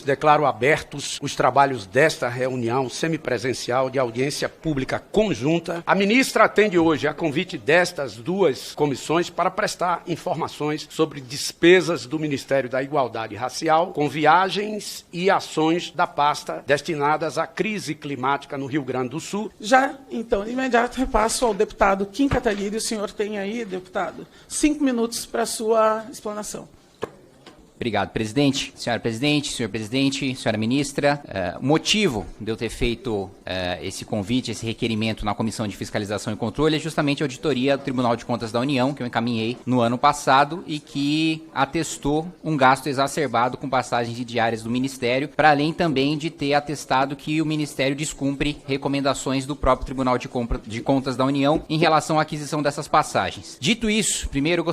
Declaro abertos os trabalhos desta reunião semipresencial de audiência pública conjunta. A ministra atende hoje a convite destas duas comissões para prestar informações sobre despesas do Ministério da Igualdade Racial com viagens e ações da pasta destinadas à crise climática no Rio Grande do Sul. Já, então, de imediato repasso ao deputado Kim Kataguiri. O senhor tem aí, deputado, 5 minutos para a sua explanação. Obrigado, presidente. Senhor presidente, senhora ministra. O motivo de eu ter feito esse convite, esse requerimento na Comissão de Fiscalização e Controle é justamente a auditoria do Tribunal de Contas da União, que eu encaminhei no ano passado e que atestou um gasto exacerbado com passagens diárias do Ministério, para além também de ter atestado que o Ministério descumpre recomendações do próprio Tribunal de Contas da União em relação à aquisição dessas passagens. Dito isso, primeiro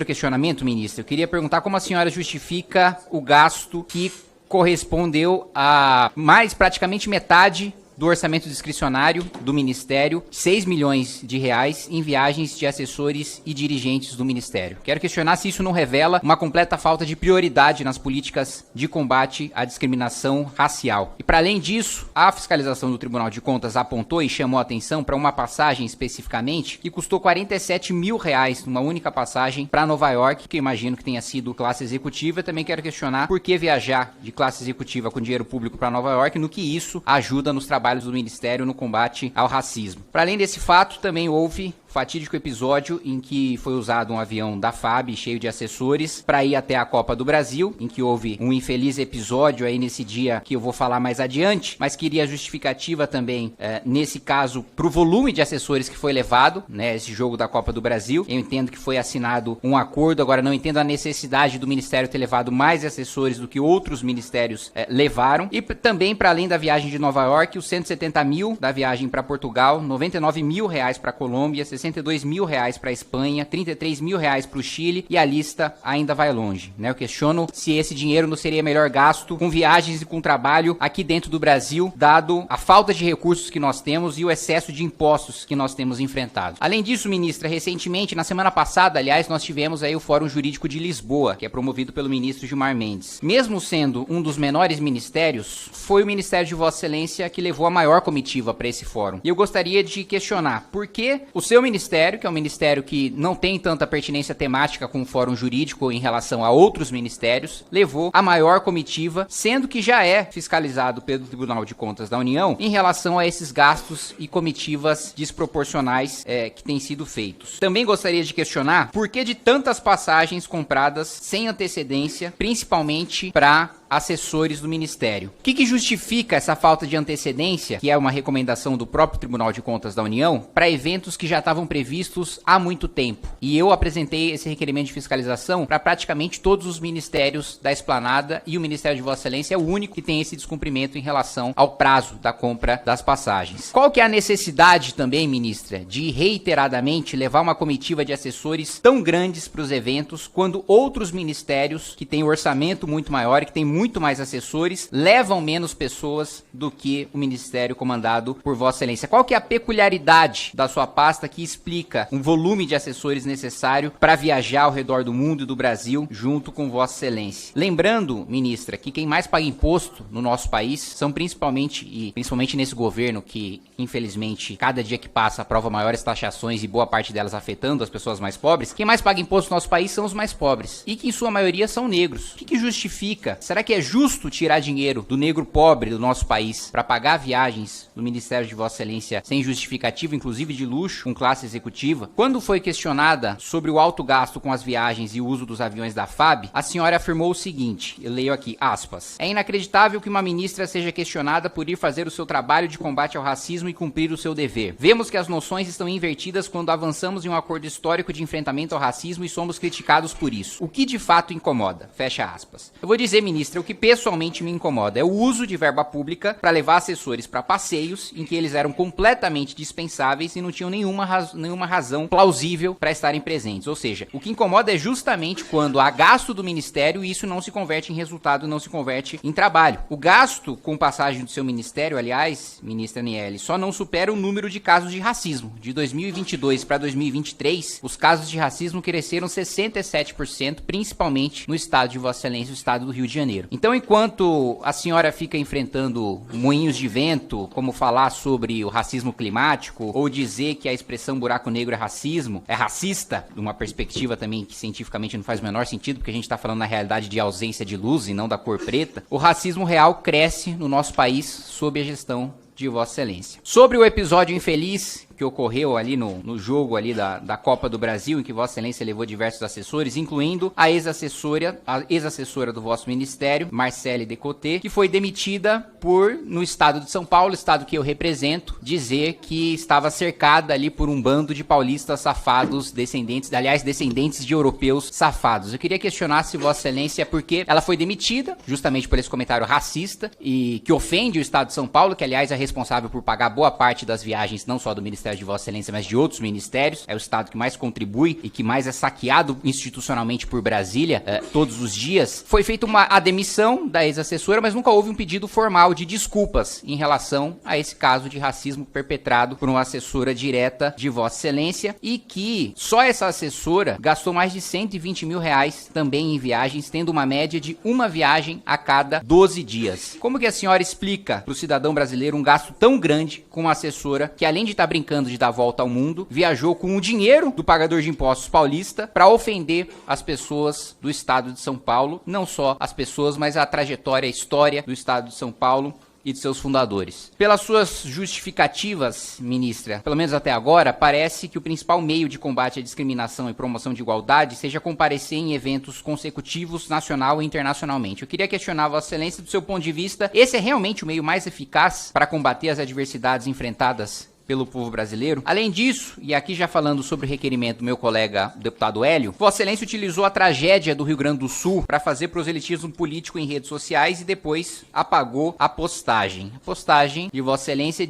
questionamento, ministra, eu queria perguntar como a senhora justifica o gasto que correspondeu a praticamente metade do orçamento discricionário do Ministério, 6 milhões de reais em viagens de assessores e dirigentes do Ministério. Quero questionar se isso não revela uma completa falta de prioridade nas políticas de combate à discriminação racial. E para além disso, a fiscalização do Tribunal de Contas apontou e chamou a atenção para uma passagem especificamente que custou 47 mil reais numa única passagem para Nova York, que eu imagino que tenha sido classe executiva. Também quero questionar por que viajar de classe executiva com dinheiro público para Nova York, no que isso ajuda nos trabalhos do Ministério no combate ao racismo. Para além desse fato, também houve fatídico episódio em que foi usado um avião da FAB cheio de assessores para ir até a Copa do Brasil, em que houve um infeliz episódio aí nesse dia que eu vou falar mais adiante, mas queria justificativa também, nesse caso, para o volume de assessores que foi levado, né, esse jogo da Copa do Brasil. Eu entendo que foi assinado um acordo, agora não entendo a necessidade do Ministério ter levado mais assessores do que outros ministérios levaram. E também, para além da viagem de Nova York, os 170 mil da viagem para Portugal, 99 mil reais para Colômbia, 62 mil reais para a Espanha, 33 mil reais para o Chile, e a lista ainda vai longe, né? Eu questiono se esse dinheiro não seria melhor gasto com viagens e com trabalho aqui dentro do Brasil, dado a falta de recursos que nós temos e o excesso de impostos que nós temos enfrentado. Além disso, ministra, recentemente, na semana passada, aliás, nós tivemos aí o Fórum Jurídico de Lisboa, que é promovido pelo ministro Gilmar Mendes. Mesmo sendo um dos menores ministérios, foi o Ministério de Vossa Excelência que levou a maior comitiva para esse fórum. E eu gostaria de questionar por que o seu ministério, que é um ministério que não tem tanta pertinência temática com o fórum jurídico em relação a outros ministérios, levou a maior comitiva, sendo que já é fiscalizado pelo Tribunal de Contas da União em relação a esses gastos e comitivas desproporcionais que têm sido feitos. Também gostaria de questionar por que de tantas passagens compradas sem antecedência, principalmente para assessores do Ministério. O que justifica essa falta de antecedência, que é uma recomendação do próprio Tribunal de Contas da União, para eventos que já estavam previstos há muito tempo? E eu apresentei esse requerimento de fiscalização para praticamente todos os ministérios da Esplanada, e o Ministério de Vossa Excelência é o único que tem esse descumprimento em relação ao prazo da compra das passagens. Qual que é a necessidade também, ministra, de reiteradamente levar uma comitiva de assessores tão grandes para os eventos, quando outros ministérios que têm um orçamento muito maior e que têm muito mais assessores, levam menos pessoas do que o Ministério comandado por Vossa Excelência? Qual que é a peculiaridade da sua pasta que explica um volume de assessores necessário para viajar ao redor do mundo e do Brasil junto com Vossa Excelência? Lembrando, ministra, que quem mais paga imposto no nosso país são principalmente nesse governo que, infelizmente, cada dia que passa aprova maiores taxações e boa parte delas afetando as pessoas mais pobres, quem mais paga imposto no nosso país são os mais pobres, e que em sua maioria são negros. O que justifica? Será que é justo tirar dinheiro do negro pobre do nosso país para pagar viagens do Ministério de Vossa Excelência sem justificativa, inclusive de luxo, com classe executiva? Quando foi questionada sobre o alto gasto com as viagens e o uso dos aviões da FAB, a senhora afirmou o seguinte, eu leio aqui, aspas: "É inacreditável que uma ministra seja questionada por ir fazer o seu trabalho de combate ao racismo e cumprir o seu dever. Vemos que as noções estão invertidas quando avançamos em um acordo histórico de enfrentamento ao racismo e somos criticados por isso. O que de fato incomoda?" Fecha aspas. Eu vou dizer, ministra, o que pessoalmente me incomoda é o uso de verba pública para levar assessores para passeios em que eles eram completamente dispensáveis e não tinham nenhuma razão plausível para estarem presentes. Ou seja, o que incomoda é justamente quando há gasto do Ministério e isso não se converte em resultado, não se converte em trabalho. O gasto com passagem do seu Ministério, aliás, ministra Aniele, só não supera o número de casos de racismo. De 2022 para 2023, os casos de racismo cresceram 67%, principalmente no estado de Vossa Excelência, o estado do Rio de Janeiro. Então, enquanto a senhora fica enfrentando moinhos de vento, como falar sobre o racismo climático, ou dizer que a expressão buraco negro é racismo, é racista, de uma perspectiva também que cientificamente não faz o menor sentido, porque a gente está falando na realidade de ausência de luz e não da cor preta, o racismo real cresce no nosso país sob a gestão de Vossa Excelência. Sobre o episódio infeliz que ocorreu ali no jogo ali da Copa do Brasil, em que Vossa Excelência levou diversos assessores, incluindo a ex-assessora do vosso ministério, Marcele Decoté, que foi demitida por, no estado de São Paulo, estado que eu represento, dizer que estava cercada ali por um bando de paulistas safados, descendentes de europeus safados. Eu queria questionar se Vossa Excelência, porque ela foi demitida, justamente por esse comentário racista, e que ofende o estado de São Paulo, que aliás é responsável por pagar boa parte das viagens, não só do Ministério de Vossa Excelência, mas de outros ministérios. É o estado que mais contribui e que mais é saqueado institucionalmente por Brasília todos os dias. Foi feita a demissão da ex-assessora, mas nunca houve um pedido formal de desculpas em relação a esse caso de racismo perpetrado por uma assessora direta de Vossa Excelência, e que só essa assessora gastou mais de 120 mil reais também em viagens, tendo uma média de uma viagem a cada 12 dias. Como que a senhora explica para o cidadão brasileiro um gasto tão grande com uma assessora que, além de estar brincando de dar volta ao mundo, viajou com o dinheiro do pagador de impostos paulista para ofender as pessoas do estado de São Paulo, não só as pessoas, mas a trajetória, a história do estado de São Paulo e de seus fundadores. Pelas suas justificativas, ministra, pelo menos até agora, parece que o principal meio de combate à discriminação e promoção de igualdade seja comparecer em eventos consecutivos, nacional e internacionalmente. Eu queria questionar Vossa Excelência, do seu ponto de vista, esse é realmente o meio mais eficaz para combater as adversidades enfrentadas pelo povo brasileiro? Além disso, e aqui já falando sobre o requerimento do meu colega deputado Hélio, Vossa Excelência utilizou a tragédia do Rio Grande do Sul para fazer proselitismo político em redes sociais e depois apagou a postagem. A postagem de Vossa Excelência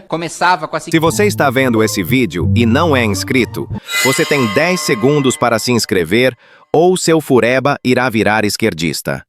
começava com a seguinte: se você está vendo esse vídeo e não é inscrito, você tem 10 segundos para se inscrever ou seu fureba irá virar esquerdista.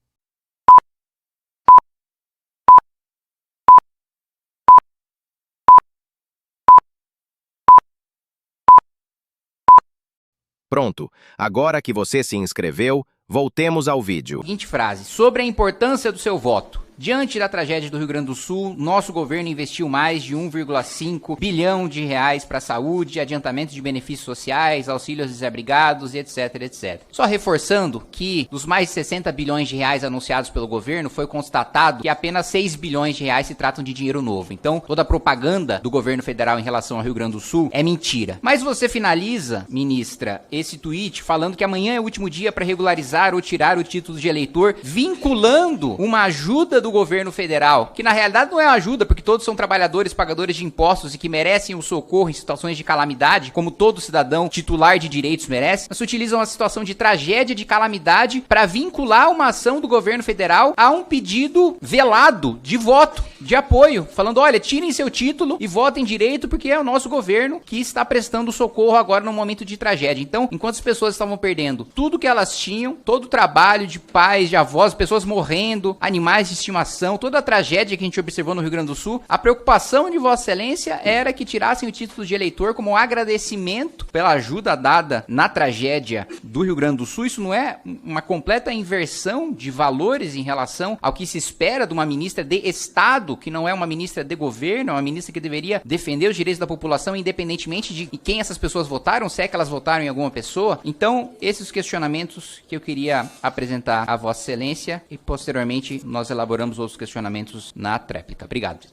Pronto, agora que você se inscreveu, voltemos ao vídeo. Seguinte frase: sobre a importância do seu voto. Diante da tragédia do Rio Grande do Sul, nosso governo investiu mais de 1,5 bilhão de reais para a saúde, adiantamento de benefícios sociais, auxílio aos desabrigados, etc, etc. Só reforçando que dos mais de 60 bilhões de reais anunciados pelo governo, foi constatado que apenas 6 bilhões de reais se tratam de dinheiro novo. Então, toda a propaganda do governo federal em relação ao Rio Grande do Sul é mentira. Mas você finaliza, ministra, esse tweet falando que amanhã é o último dia para regularizar ou tirar o título de eleitor, vinculando uma ajuda do governo federal, que na realidade não é uma ajuda, porque todos são trabalhadores, pagadores de impostos e que merecem o socorro em situações de calamidade, como todo cidadão titular de direitos merece, mas utilizam a situação de tragédia, de calamidade, para vincular uma ação do governo federal a um pedido velado de voto, de apoio, falando: olha, tirem seu título e votem direito, porque é o nosso governo que está prestando socorro agora no momento de tragédia. Então, enquanto as pessoas estavam perdendo tudo que elas tinham, todo o trabalho de pais, de avós, pessoas morrendo, animais de estimação, toda a tragédia que a gente observou no Rio Grande do Sul, a preocupação de Vossa Excelência era que tirassem o título de eleitor como um agradecimento pela ajuda dada na tragédia do Rio Grande do Sul. Isso não é uma completa inversão de valores em relação ao que se espera de uma ministra de Estado, que não é uma ministra de governo, é uma ministra que deveria defender os direitos da população, independentemente de quem essas pessoas votaram, se é que elas votaram em alguma pessoa? Então, esses questionamentos que eu queria apresentar a Vossa Excelência, e posteriormente nós elaboramos outros questionamentos na tréplica. Obrigado.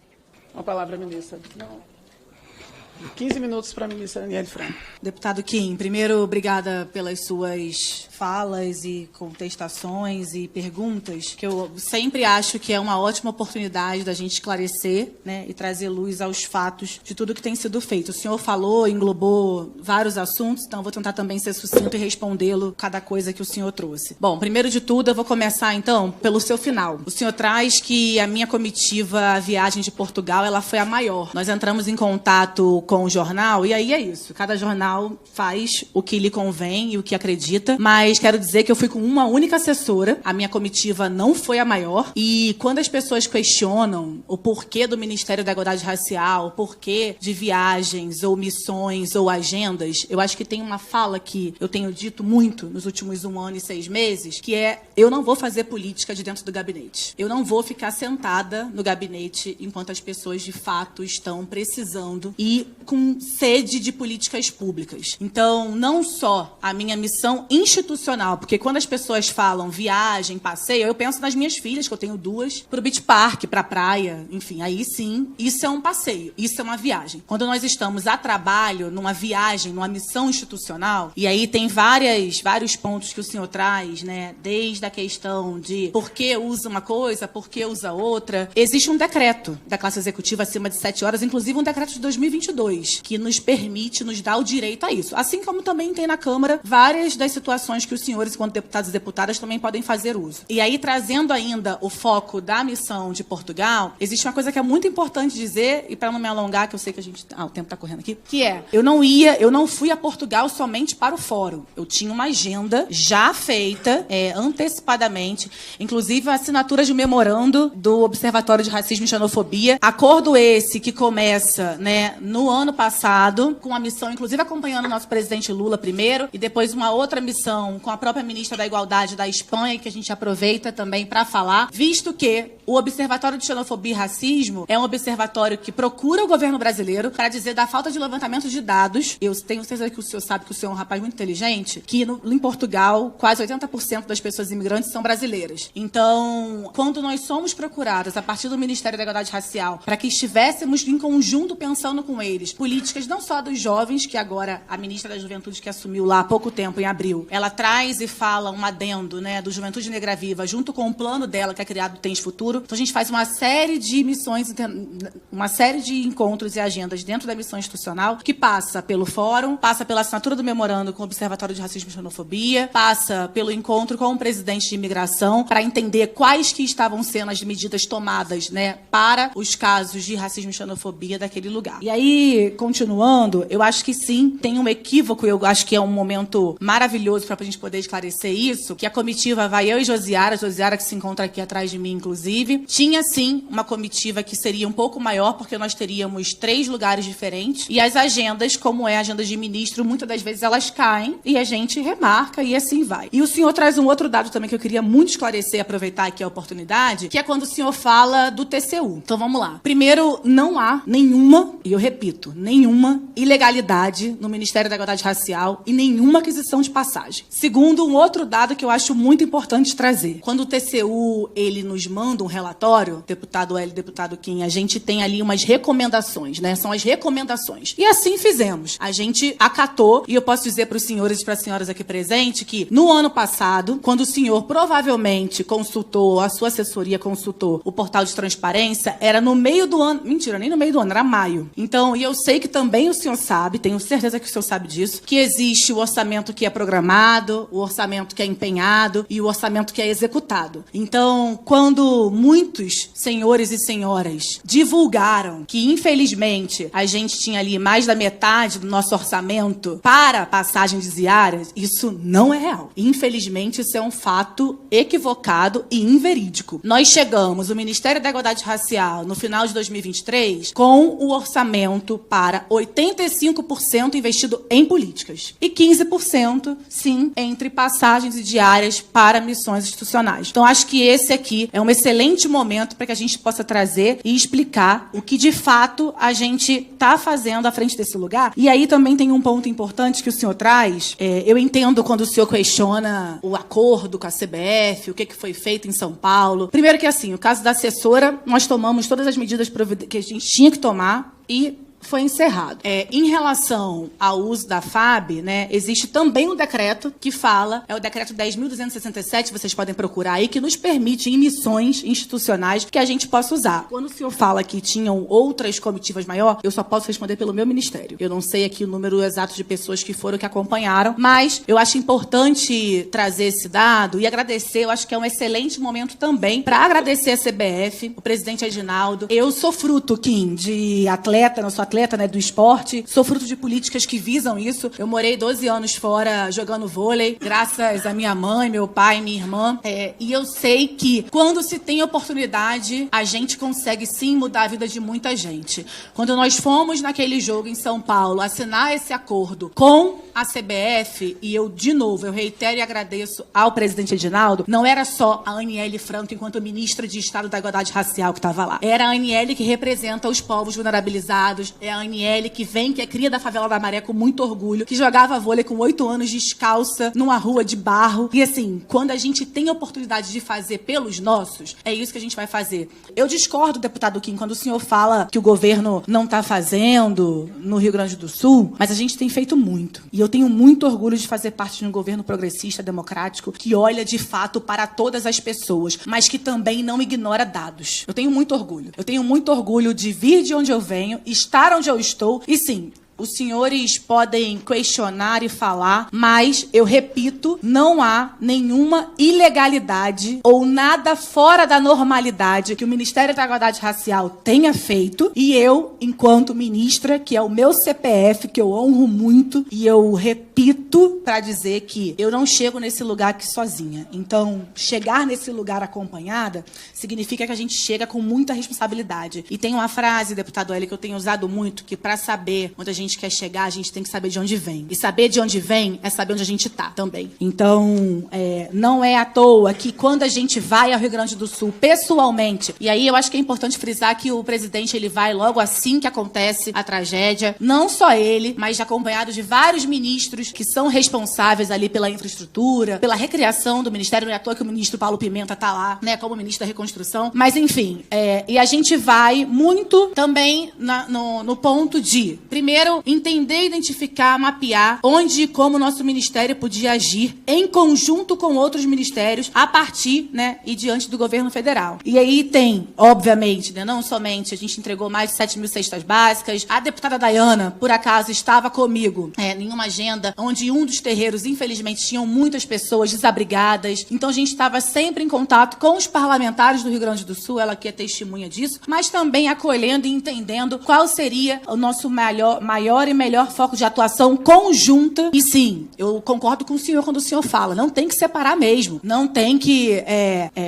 Uma palavra, ministra. 15 minutos para a ministra Aniele Franco. Deputado Kim, primeiro, obrigada pelas suas falas e contestações e perguntas, que eu sempre acho que é uma ótima oportunidade da gente esclarecer, né, e trazer luz aos fatos de tudo que tem sido feito. O senhor falou, englobou vários assuntos, então eu vou tentar também ser sucinto e respondê-lo cada coisa que o senhor trouxe. Bom, primeiro de tudo, eu vou começar, então, pelo seu final. O senhor traz que a minha comitiva, a viagem de Portugal, ela foi a maior. Nós entramos em contato com o jornal, e aí é isso. Cada jornal faz o que lhe convém e o que acredita, mas quero dizer que eu fui com uma única assessora, a minha comitiva não foi a maior, e quando as pessoas questionam o porquê do Ministério da Igualdade Racial, o porquê de viagens, ou missões, ou agendas, eu acho que tem uma fala que eu tenho dito muito nos últimos 1 ano e 6 meses, que é: eu não vou fazer política de dentro do gabinete. Eu não vou ficar sentada no gabinete enquanto as pessoas, de fato, estão precisando e com sede de políticas públicas. Então, não só a minha missão institucional, porque quando as pessoas falam viagem, passeio, eu penso nas minhas filhas, que eu tenho 2, para o beach park, para a praia, enfim, aí sim, isso é um passeio, isso é uma viagem. Quando nós estamos a trabalho, numa viagem, numa missão institucional, e aí tem vários pontos que o senhor traz, né, desde a questão de por que usa uma coisa, por que usa outra. Existe um decreto da classe executiva acima de 7 horas, inclusive um decreto de 2022, que nos permite, nos dá o direito a isso. Assim como também tem na Câmara várias das situações que os senhores, enquanto deputados e deputadas, também podem fazer uso. E aí, trazendo ainda o foco da missão de Portugal, existe uma coisa que é muito importante dizer, e para não me alongar, que eu sei que a gente... o tempo está correndo aqui, que é, eu não fui a Portugal somente para o fórum. Eu tinha uma agenda já feita, antecipadamente, inclusive a assinatura de um memorando do Observatório de Racismo e Xenofobia. Acordo esse que começa, né, no ano passado, com a missão, inclusive acompanhando o nosso presidente Lula primeiro, e depois uma outra missão com a própria ministra da Igualdade da Espanha, que a gente aproveita também para falar, visto que o Observatório de Xenofobia e Racismo é um observatório que procura o governo brasileiro para dizer da falta de levantamento de dados. Eu tenho certeza que o senhor sabe que o senhor é um rapaz muito inteligente, que em Portugal, quase 80% das pessoas imigrantes são brasileiras. Então, quando nós somos procurados a partir do Ministério da Igualdade Racial para que estivéssemos em conjunto pensando com eles políticas não só dos jovens, que agora a ministra da Juventude, que assumiu lá há pouco tempo, em abril, ela traz e fala um adendo, né, do Juventude Negra Viva, junto com o plano dela, que é criado Tens Futuro. Então, a gente faz uma série de missões, uma série de encontros e agendas dentro da missão institucional, que passa pelo fórum, passa pela assinatura do memorando com o Observatório de Racismo e Xenofobia, passa pelo encontro com o presidente de imigração, para entender quais que estavam sendo as medidas tomadas, né, para os casos de racismo e xenofobia daquele lugar. E aí, continuando, eu acho que sim, tem um equívoco, eu acho que é um momento maravilhoso para a gente poder esclarecer isso, que a comitiva vai eu e Josiara que se encontra aqui atrás de mim, inclusive, tinha sim uma comitiva que seria um pouco maior, porque nós teríamos 3 lugares diferentes, e as agendas, como é a agenda de ministro, muitas das vezes elas caem, e a gente remarca, e assim vai. E o senhor traz um outro dado também que eu queria muito esclarecer, aproveitar aqui a oportunidade, que é quando o senhor fala do TCU. Então vamos lá. Primeiro, não há nenhuma, e eu repito, nenhuma ilegalidade no Ministério da Igualdade Racial e nenhuma aquisição de passagem. Segundo, um outro dado que eu acho muito importante trazer. Quando o TCU, ele nos manda um relatório, deputado L, deputado Kim, a gente tem ali umas recomendações, né? São as recomendações. E assim fizemos. A gente acatou, e eu posso dizer para os senhores e para as senhoras aqui presentes que no ano passado, quando o senhor provavelmente consultou, a sua assessoria consultou o portal de transparência, era no meio do ano, mentira, nem no meio do ano, era maio. Então, e eu sei que também o senhor sabe, tenho certeza que o senhor sabe disso, que existe o orçamento que é programado, o orçamento que é empenhado e o orçamento que é executado. Então, quando muitos senhores e senhoras divulgaram que, infelizmente, a gente tinha ali mais da metade do nosso orçamento para passagens diárias, isso não é real. Infelizmente, isso é um fato equivocado e inverídico. Nós chegamos, o Ministério da Igualdade Racial, no final de 2023, com o orçamento para 85% investido em políticas e 15%, sim, entre passagens e diárias para missões institucionais. Então, acho que esse aqui é um excelente momento para que a gente possa trazer e explicar o que, de fato, a gente está fazendo à frente desse lugar. E aí também tem um ponto importante que o senhor traz. Eu entendo quando o senhor questiona o acordo com a CBF, o que foi feito em São Paulo. Primeiro que, assim, o caso da assessora, nós tomamos todas as medidas que a gente tinha que tomar e foi encerrado. Em relação ao uso da FAB, né, existe também um decreto que fala, é o decreto 10.267, vocês podem procurar aí, que nos permite em missões institucionais que a gente possa usar. Quando o senhor fala que tinham outras comitivas maior, eu só posso responder pelo meu ministério. Eu não sei aqui o número exato de pessoas que foram, que acompanharam, mas eu acho importante trazer esse dado e agradecer, eu acho que é um excelente momento também para agradecer a CBF, o presidente Reginaldo. Eu sou fruto, Kim, de atleta, não sou atleta atleta, né, do esporte, sou fruto de políticas que visam isso. Eu morei 12 anos fora jogando vôlei, graças à minha mãe, meu pai, minha irmã, e eu sei que quando se tem oportunidade, a gente consegue sim mudar a vida de muita gente. Quando nós fomos naquele jogo em São Paulo assinar esse acordo com a CBF, e eu, de novo, eu reitero e agradeço ao presidente Edinaldo, não era só a Aniele Franco, enquanto ministra de Estado da Igualdade Racial, que estava lá. Era a Aniele que representa os povos vulnerabilizados, é a Aniele que vem, que é cria da favela da Maré com muito orgulho, que jogava vôlei com 8 anos descalça, numa rua de barro. E assim, quando a gente tem a oportunidade de fazer pelos nossos, é isso que a gente vai fazer. Eu discordo, deputado Kim, quando o senhor fala que o governo não está fazendo no Rio Grande do Sul, mas a gente tem feito muito. E eu tenho muito orgulho de fazer parte de um governo progressista, democrático, que olha de fato para todas as pessoas, mas que também não ignora dados. Eu tenho muito orgulho. Eu tenho muito orgulho de vir de onde eu venho, estar onde eu estou e sim, os senhores podem questionar e falar, mas, eu repito, não há nenhuma ilegalidade ou nada fora da normalidade que o Ministério da Igualdade Racial tenha feito. E eu, enquanto ministra, que é o meu CPF, que eu honro muito, e eu repito para dizer que eu não chego nesse lugar aqui sozinha. Então, chegar nesse lugar acompanhada significa que a gente chega com muita responsabilidade. E tem uma frase, deputado Hélio, que eu tenho usado muito, que para saber onde a gente quer chegar, a gente tem que saber de onde vem. E saber de onde vem é saber onde a gente está também. Então, não é à toa que quando a gente vai ao Rio Grande do Sul, pessoalmente, e aí eu acho que é importante frisar que o presidente ele vai logo assim que acontece a tragédia, não só ele, mas acompanhado de vários ministros que são responsáveis ali pela infraestrutura, pela recriação do ministério. Não é à toa que o ministro Paulo Pimenta está lá, né, como ministro da Reconstrução. Mas, enfim, e a gente vai muito também no ponto de, primeiro, entender, identificar, mapear onde e como o nosso ministério podia agir em conjunto com outros ministérios a partir, né, e diante do governo federal. E aí tem, obviamente, né, não somente a gente entregou mais de 7 mil cestas básicas, a deputada Dayana, por acaso, estava comigo em uma agenda onde um dos terreiros, infelizmente, tinham muitas pessoas desabrigadas. Então a gente estava sempre em contato com os parlamentares do Rio Grande do Sul, ela que é testemunha disso, mas também acolhendo e entendendo qual seria o nosso maior e melhor foco de atuação conjunta. E sim, eu concordo com o senhor quando o senhor fala, não tem que separar mesmo, não tem que,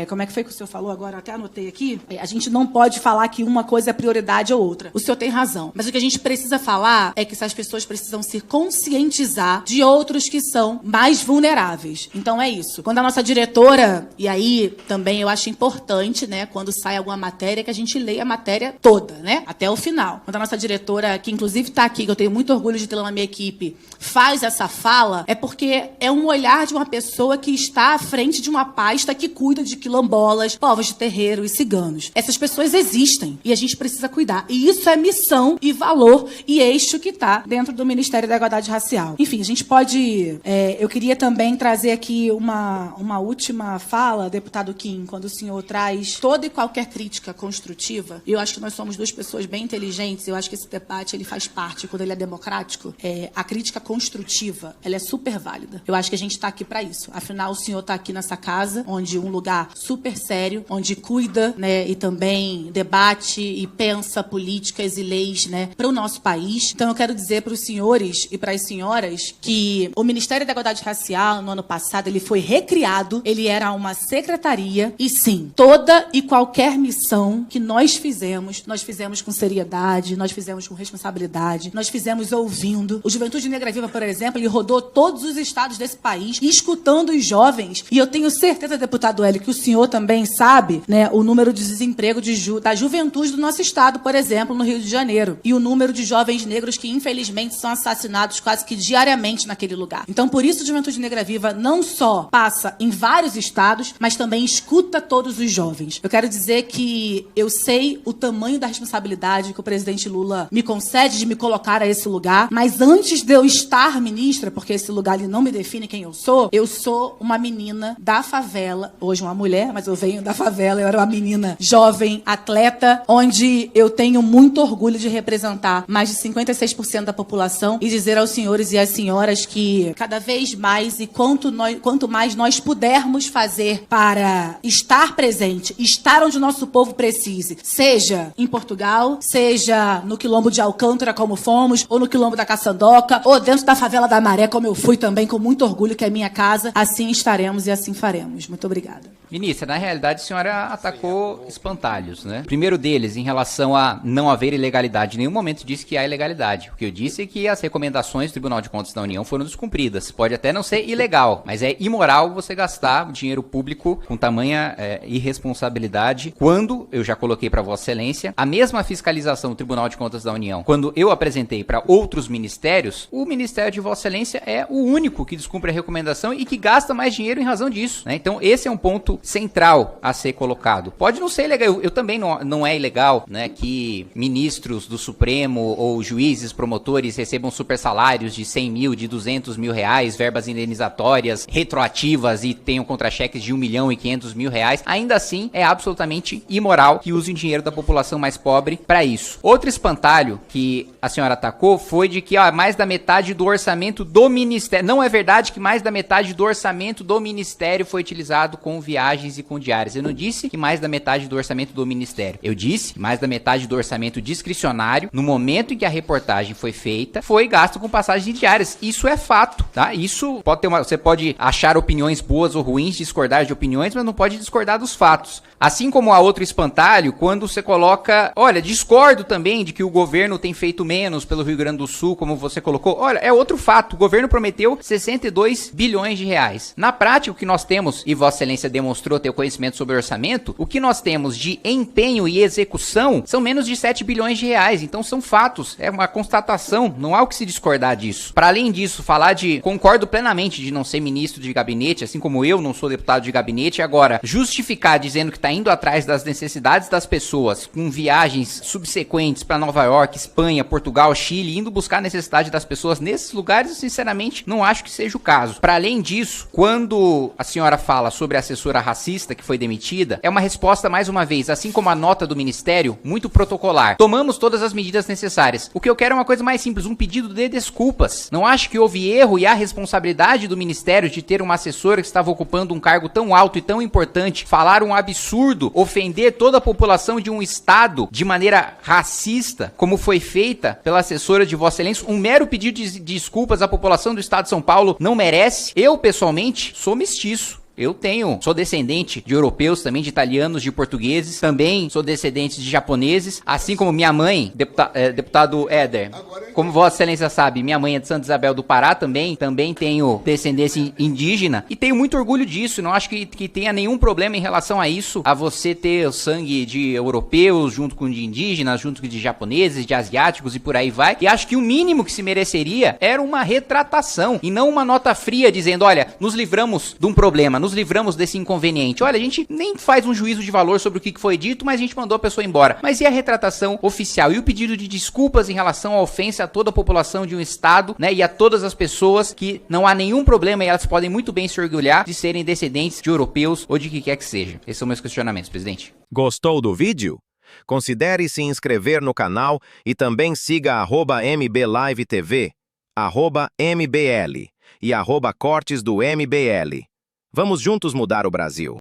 como é que foi que o senhor falou agora, eu até anotei aqui, a gente não pode falar que uma coisa é prioridade ou outra. O senhor tem razão, mas o que a gente precisa falar é que essas pessoas precisam se conscientizar de outros que são mais vulneráveis. Então é isso. Quando a nossa diretora, e aí também eu acho importante, né, quando sai alguma matéria, que a gente leia a matéria toda, né, até o final. Quando a nossa diretora, que inclusive está aqui, que eu tenho muito orgulho de tê-la na minha equipe, faz essa fala, é porque é um olhar de uma pessoa que está à frente de uma pasta que cuida de quilombolas, povos de terreiro e ciganos. Essas pessoas existem e a gente precisa cuidar. E isso é missão e valor e eixo que está dentro do Ministério da Igualdade Racial. Enfim, a gente pode... eu queria também trazer aqui uma última fala, deputado Kim, quando o senhor traz toda e qualquer crítica construtiva. Eu acho que nós somos duas pessoas bem inteligentes, eu acho que esse debate ele faz parte, quando ele é democrático, a crítica construtiva, ela é super válida. Eu acho que a gente está aqui para isso. Afinal, o senhor está aqui nessa casa, onde um lugar super sério, onde cuida, né, e também debate e pensa políticas e leis, né, para o nosso país. Então, eu quero dizer para os senhores e para as senhoras que o Ministério da Igualdade Racial, no ano passado, ele foi recriado, ele era uma secretaria e, sim, toda e qualquer missão que nós fizemos com seriedade, nós fizemos com responsabilidade, nós fizemos ouvindo. O Juventude Negra Viva, por exemplo, ele rodou todos os estados desse país, escutando os jovens. E eu tenho certeza, deputado Hélio, que o senhor também sabe, né, o número de desemprego da juventude do nosso estado, por exemplo, no Rio de Janeiro. E o número de jovens negros que, infelizmente, são assassinados quase que diariamente naquele lugar. Então, por isso, a Juventude Negra Viva não só passa em vários estados, mas também escuta todos os jovens. Eu quero dizer que eu sei o tamanho da responsabilidade que o presidente Lula me concede de me colocar chegar a esse lugar, mas antes de eu estar ministra, porque esse lugar ali não me define quem eu sou uma menina da favela, hoje uma mulher, mas eu venho da favela, eu era uma menina jovem, atleta, onde eu tenho muito orgulho de representar mais de 56% da população e dizer aos senhores e às senhoras que cada vez mais e quanto mais nós pudermos fazer para estar presente, estar onde o nosso povo precise, seja em Portugal, seja no Quilombo de Alcântara, como fomos, ou no Quilombo da Caçandoca, ou dentro da favela da Maré, como eu fui também, com muito orgulho, que é minha casa, assim estaremos e assim faremos. Muito obrigada. Ministra, na realidade a senhora atacou espantalhos, né? O primeiro deles, em relação a não haver ilegalidade, em nenhum momento disse que há ilegalidade. O que eu disse é que as recomendações do Tribunal de Contas da União foram descumpridas. Pode até não ser ilegal, mas é imoral você gastar o dinheiro público com tamanha irresponsabilidade, quando, eu já coloquei para Vossa Excelência, a mesma fiscalização do Tribunal de Contas da União, quando eu apresentei para outros ministérios, o Ministério de Vossa Excelência é o único que descumpre a recomendação e que gasta mais dinheiro em razão disso, né? Então esse é um ponto central a ser colocado. Pode não ser ilegal, eu também não é ilegal, né, que ministros do Supremo ou juízes, promotores recebam super salários de 100 mil, de 200 mil reais, verbas indenizatórias retroativas e tenham contra-cheques de 1 milhão e 500 mil reais. Ainda assim, é absolutamente imoral que usem dinheiro da população mais pobre para isso. Outro espantalho que a senhora atacou foi de que mais da metade do orçamento do Ministério... Não é verdade que mais da metade do orçamento do Ministério foi utilizado com viagens e com diárias. Eu não disse que mais da metade do orçamento do Ministério. Eu disse que mais da metade do orçamento discricionário, no momento em que a reportagem foi feita, foi gasto com passagens diárias. Isso é fato, tá? Isso pode ter você pode achar opiniões boas ou ruins, discordar de opiniões, mas não pode discordar dos fatos. Assim como há outro espantalho, quando você coloca... Olha, discordo também de que o governo tem feito menos pelo Rio Grande do Sul, como você colocou. Olha, é outro fato. O governo prometeu 62 bilhões de reais. Na prática, o que nós temos, e Vossa Excelência demonstrou ter conhecimento sobre orçamento, o que nós temos de empenho e execução são menos de 7 bilhões de reais. Então são fatos, é uma constatação, não há o que se discordar disso. Para além disso, falar de... Concordo plenamente de não ser ministro de gabinete, assim como eu não sou deputado de gabinete. Agora, justificar dizendo que está indo atrás das necessidades das pessoas, com viagens subsequentes para Nova York, Espanha, Portugal, Chile, indo buscar a necessidade das pessoas nesses lugares, eu sinceramente não acho que seja o caso. Para além disso, quando a senhora fala sobre a assessora racista que foi demitida, é uma resposta, mais uma vez, assim como a nota do Ministério, muito protocolar. Tomamos todas as medidas necessárias. O que eu quero é uma coisa mais simples, um pedido de desculpas. Não acho que houve erro e há responsabilidade do Ministério de ter uma assessora que estava ocupando um cargo tão alto e tão importante, falar um absurdo, ofender toda a população de um estado de maneira racista, como foi feita pela assessora de Vossa Excelência. Um mero pedido de desculpas à população do estado de São Paulo não merece. Eu, pessoalmente, sou mestiço. Sou descendente de europeus, também de italianos, de portugueses, também sou descendente de japoneses, assim como minha mãe, deputado Éder, como Vossa Excelência sabe, minha mãe é de Santa Isabel do Pará também tenho descendência indígena e tenho muito orgulho disso, não acho que tenha nenhum problema em relação a isso, a você ter o sangue de europeus junto com de indígenas, junto com de japoneses, de asiáticos e por aí vai, e acho que o mínimo que se mereceria era uma retratação e não uma nota fria dizendo, olha, nos livramos de um problema, nos livramos desse inconveniente. Olha, a gente nem faz um juízo de valor sobre o que foi dito, mas a gente mandou a pessoa embora. Mas e a retratação oficial? E o pedido de desculpas em relação à ofensa a toda a população de um estado, né? E a todas as pessoas que não há nenhum problema e elas podem muito bem se orgulhar de serem descendentes de europeus ou de que quer que seja. Esses são meus questionamentos, presidente. Gostou do vídeo? Considere se inscrever no canal e também siga @MBLiveTV, @MBL e @Cortes do MBL. Vamos juntos mudar o Brasil.